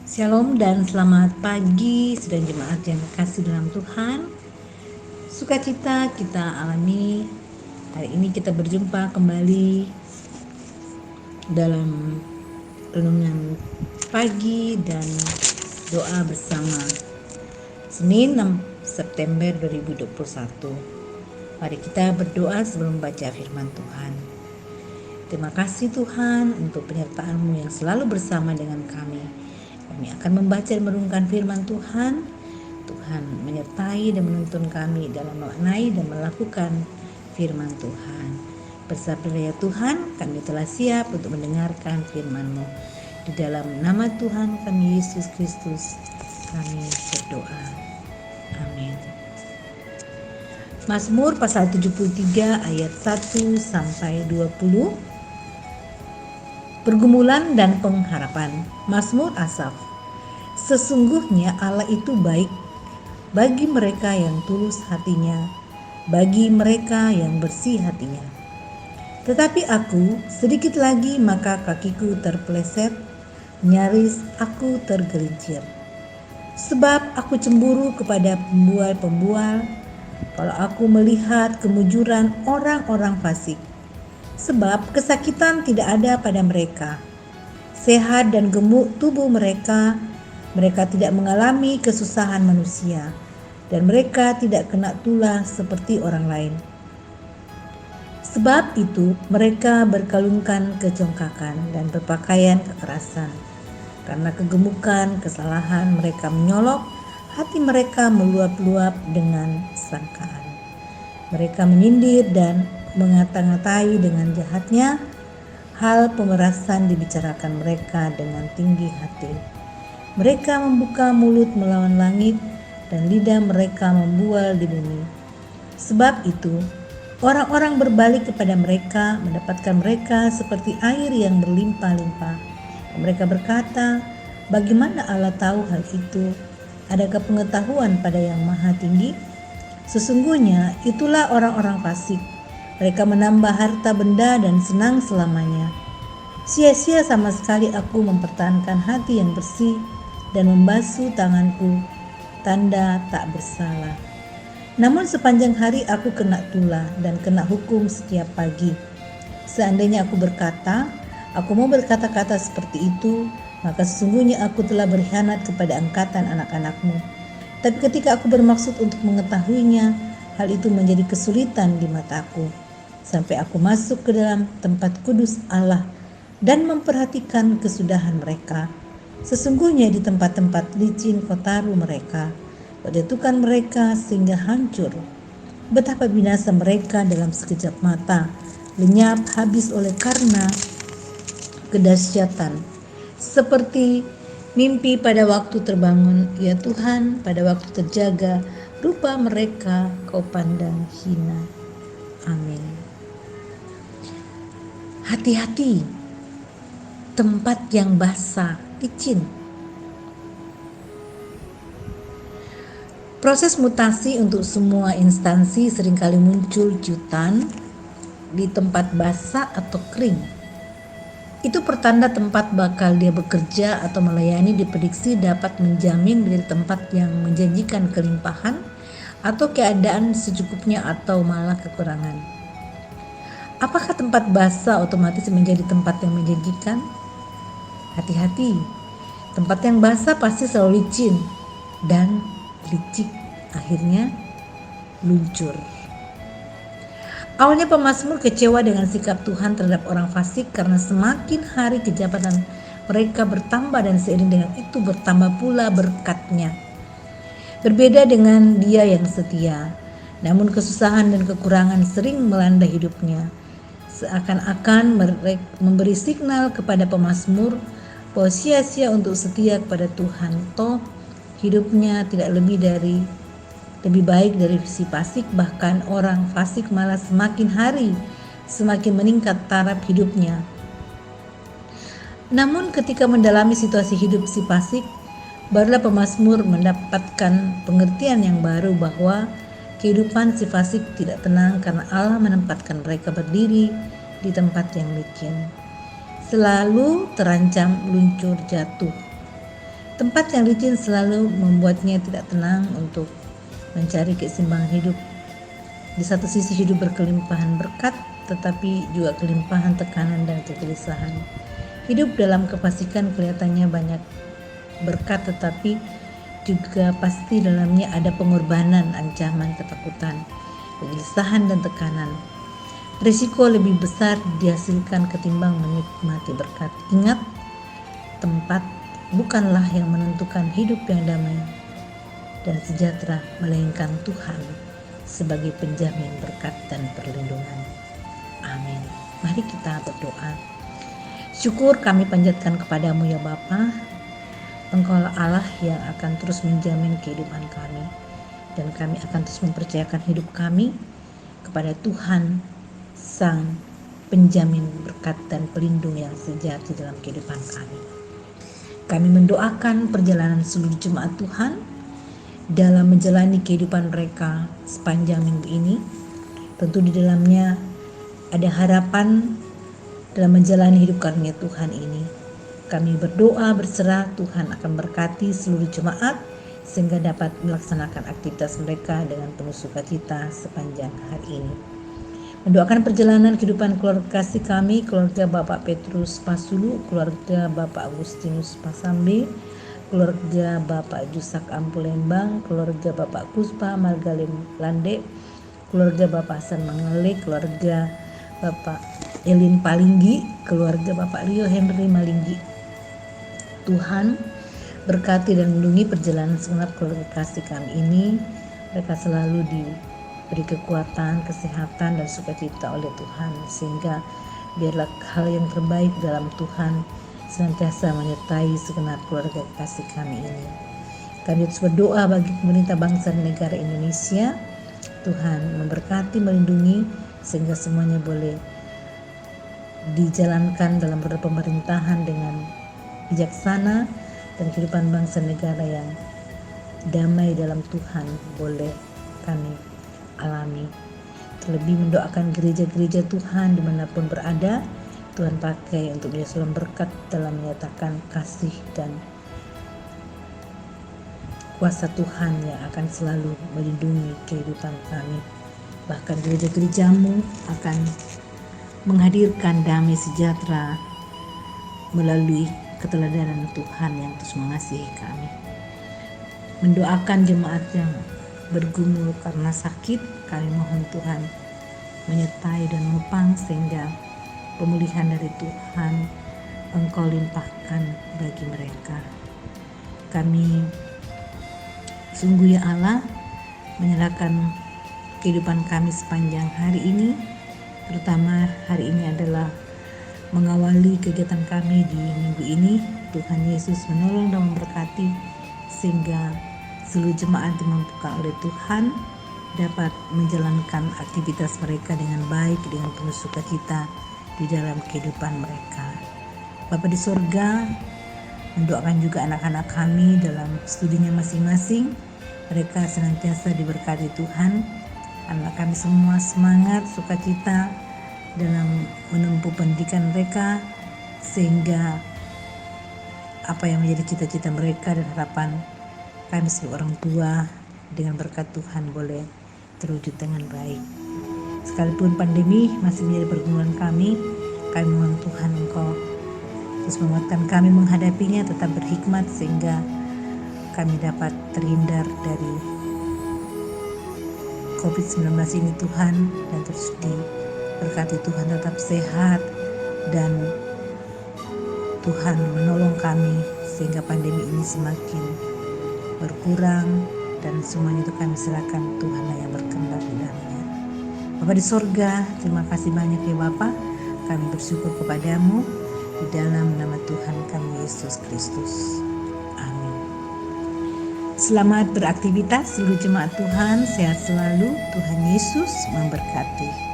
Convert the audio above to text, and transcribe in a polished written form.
Shalom dan selamat pagi saudara jemaat yang terkasih dalam Tuhan. Sukacita kita alami. Hari ini kita berjumpa kembali dalam renungan pagi dan doa bersama. Senin 6 September 2021. Mari kita berdoa sebelum membaca firman Tuhan. Terima kasih Tuhan untuk penyertaan-Mu yang selalu bersama dengan kami. Kami akan membaca dan merenungkan firman Tuhan. Tuhan menyertai dan menuntun kami dalam memaknai dan melakukan firman Tuhan. Bersabarlah ya Tuhan, kami telah siap untuk mendengarkan firman-Mu. Di dalam nama Tuhan kami Yesus Kristus, kami berdoa. Amin. Mazmur pasal 73 ayat 1 sampai 20. Pergumulan dan pengharapan. Mazmur Asaf. Sesungguhnya Allah itu baik bagi mereka yang tulus hatinya, bagi mereka yang bersih hatinya. Tetapi aku, sedikit lagi maka kakiku terpeleset, nyaris aku tergelincir. Sebab aku cemburu kepada pembual-pembual, kalau aku melihat kemujuran orang-orang fasik. Sebab kesakitan tidak ada pada mereka. Sehat dan gemuk tubuh mereka, mereka tidak mengalami kesusahan manusia, dan mereka tidak kena tulah seperti orang lain. Sebab itu mereka berkalungkan kecongkakan dan berpakaian kekerasan. Karena kegemukan kesalahan mereka menyolok, hati mereka meluap-luap dengan sangkaan. Mereka menyindir dan mengata-ngatai dengan jahatnya, hal pemerasan dibicarakan mereka dengan tinggi hati. Mereka membuka mulut melawan langit, dan lidah mereka membual di bumi. Sebab itu, orang-orang berbalik kepada mereka, mendapatkan mereka seperti air yang berlimpah-limpah. Dan mereka berkata, bagaimana Allah tahu hal itu? Adakah pengetahuan pada yang maha tinggi? Sesungguhnya itulah orang-orang fasik. Mereka menambah harta benda dan senang selamanya. Sia-sia sama sekali aku mempertahankan hati yang bersih dan membasuh tanganku, tanda tak bersalah. Namun sepanjang hari aku kena tulah dan kena hukum setiap pagi. Seandainya aku mau berkata-kata seperti itu, maka sesungguhnya aku telah berkhianat kepada angkatan anak-anakmu. Tapi ketika aku bermaksud untuk mengetahuinya, hal itu menjadi kesulitan di mataku. Sampai aku masuk ke dalam tempat kudus Allah dan memperhatikan kesudahan mereka. Sesungguhnya di tempat-tempat licin kotaru mereka, letukan mereka sehingga hancur. Betapa binasa mereka dalam sekejap mata, lenyap habis oleh karena kedahsyatan. Seperti mimpi pada waktu terbangun, ya Tuhan, pada waktu terjaga, rupa mereka Kau pandang hina. Amin. Hati-hati, tempat yang basah, licin. Proses mutasi untuk semua instansi seringkali muncul jutan di tempat basah atau kering. Itu pertanda tempat bakal dia bekerja atau melayani diprediksi dapat menjamin dari tempat yang menjanjikan kelimpahan atau keadaan secukupnya atau malah kekurangan. Apakah tempat basah otomatis menjadi tempat yang menjanjikan? Hati-hati, tempat yang basah pasti selalu licin dan licik, akhirnya luncur. Awalnya pemazmur kecewa dengan sikap Tuhan terhadap orang fasik karena semakin hari kejahatan mereka bertambah dan seiring dengan itu bertambah pula berkatnya. Berbeda dengan dia yang setia, namun kesusahan dan kekurangan sering melanda hidupnya. Seakan-akan memberi signal kepada pemazmur bahwa sia-sia untuk setia kepada Tuhan, toh hidupnya tidak lebih baik dari si fasik. Bahkan orang fasik malah semakin hari semakin meningkat taraf hidupnya. Namun ketika mendalami situasi hidup si fasik, barulah pemazmur mendapatkan pengertian yang baru bahwa kehidupan si fasik tidak tenang karena Allah menempatkan mereka berdiri di tempat yang licin, selalu terancam luncur jatuh. Tempat yang licin selalu membuatnya tidak tenang untuk mencari keseimbangan hidup. Di satu sisi hidup berkelimpahan berkat, tetapi juga kelimpahan tekanan dan kegelisahan. Hidup dalam kepastikan kelihatannya banyak berkat, tetapi juga pasti dalamnya ada pengorbanan, ancaman, ketakutan, kegelisahan, dan tekanan. Risiko lebih besar dihasilkan ketimbang menikmati berkat. Ingat, tempat bukanlah yang menentukan hidup yang damai dan sejahtera, melainkan Tuhan sebagai penjamin berkat dan perlindungan. Amin. Mari kita berdoa. Syukur kami panjatkan kepadamu ya Bapa. Engkaulah Allah yang akan terus menjamin kehidupan kami, dan kami akan terus mempercayakan hidup kami kepada Tuhan, Sang Penjamin berkat dan pelindung yang sejati dalam kehidupan kami. Kami mendoakan perjalanan seluruh jemaat Tuhan dalam menjalani kehidupan mereka sepanjang minggu ini. Tentu di dalamnya ada harapan dalam menjalani hidup karunia Tuhan ini. Kami berdoa berserah Tuhan akan berkati seluruh jemaat sehingga dapat melaksanakan aktivitas mereka dengan penuh sukacita sepanjang hari ini. Mendoakan perjalanan kehidupan keluarga kasih kami, keluarga Bapak Petrus Pasulu, keluarga Bapak Agustinus Pasambe, keluarga Bapak Jusak Ampulembang, keluarga Bapak Kuspa Margalem Lande, keluarga Bapak Hasan Mangale, keluarga Bapak Elin Palinggi, keluarga Bapak Rio Henry Malinggi. Tuhan berkati dan lindungi perjalanan segenap keluarga kasih kami ini. Mereka selalu diberi kekuatan, kesehatan, dan sukacita oleh Tuhan, sehingga biarlah hal yang terbaik dalam Tuhan senantiasa menyertai segenap keluarga kasih kami ini. Kami terus berdoa bagi pemerintah bangsa dan negara Indonesia. Tuhan memberkati, melindungi, sehingga semuanya boleh dijalankan dalam roda pemerintahan dengan bijaksana, dan kehidupan bangsa negara yang damai dalam Tuhan boleh kami alami. Terlebih mendoakan gereja-gereja Tuhan dimanapun berada, Tuhan pakai untuk menjadi saluran berkat dalam menyatakan kasih dan kuasa Tuhan yang akan selalu melindungi kehidupan kami. Bahkan gereja-gerejamu akan menghadirkan damai sejahtera melalui keteladanan Tuhan yang terus mengasihi kami. Mendoakan jemaat yang bergumul karena sakit, kami mohon Tuhan menyertai dan menopang sehingga pemulihan dari Tuhan Engkau limpahkan bagi mereka. Kami sungguh ya Allah menyerahkan kehidupan kami sepanjang hari ini, terutama hari ini adalah mengawali kegiatan kami di minggu ini. Tuhan Yesus menolong dan memberkati sehingga seluruh jemaat dimampukan oleh Tuhan dapat menjalankan aktivitas mereka dengan baik, dengan penuh sukacita di dalam kehidupan mereka. Bapa di surga, mendoakan juga anak-anak kami dalam studinya masing-masing. Mereka senantiasa diberkati Tuhan. Anak kami semua semangat, sukacita dalam menempuh pendidikan mereka, sehingga apa yang menjadi cita-cita mereka dan harapan kami sebagai orang tua dengan berkat Tuhan boleh terwujud dengan baik. Sekalipun pandemi masih menjadi pergumulan kami mohon Tuhan Engkau terus menguatkan kami menghadapinya, tetap berhikmat sehingga kami dapat terhindar dari COVID-19 ini Tuhan, dan terus berkati Tuhan tetap sehat, dan Tuhan menolong kami sehingga pandemi ini semakin berkurang, dan semuanya itu kami serahkan Tuhan yang berkehendak di dalamnya. Bapa di sorga, terima kasih banyak ya Bapa. Kami bersyukur kepadamu di dalam nama Tuhan kami Yesus Kristus. Amin. Selamat beraktivitas seluruh jemaat Tuhan, sehat selalu. Tuhan Yesus memberkati.